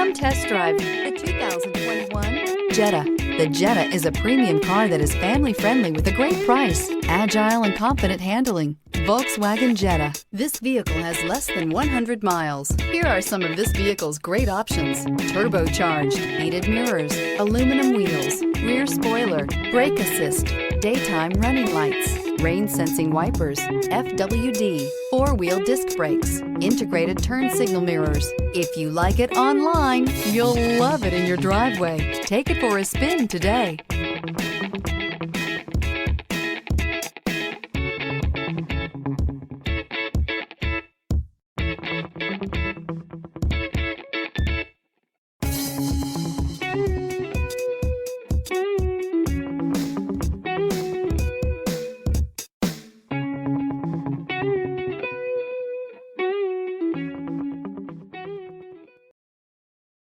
Come test drive the 2021 Jetta. The Jetta is a premium car that is family-friendly with a great price, agile and confident handling. Volkswagen Jetta. This vehicle has less than 100 miles. Here are some of this vehicle's great options: turbocharged, heated mirrors, aluminum wheels, rear spoiler, brake assist, daytime running lights, rain sensing wipers, FWD, four-wheel disc brakes, integrated turn signal mirrors. If you like it online, you'll love it in your driveway. Take it for a spin today.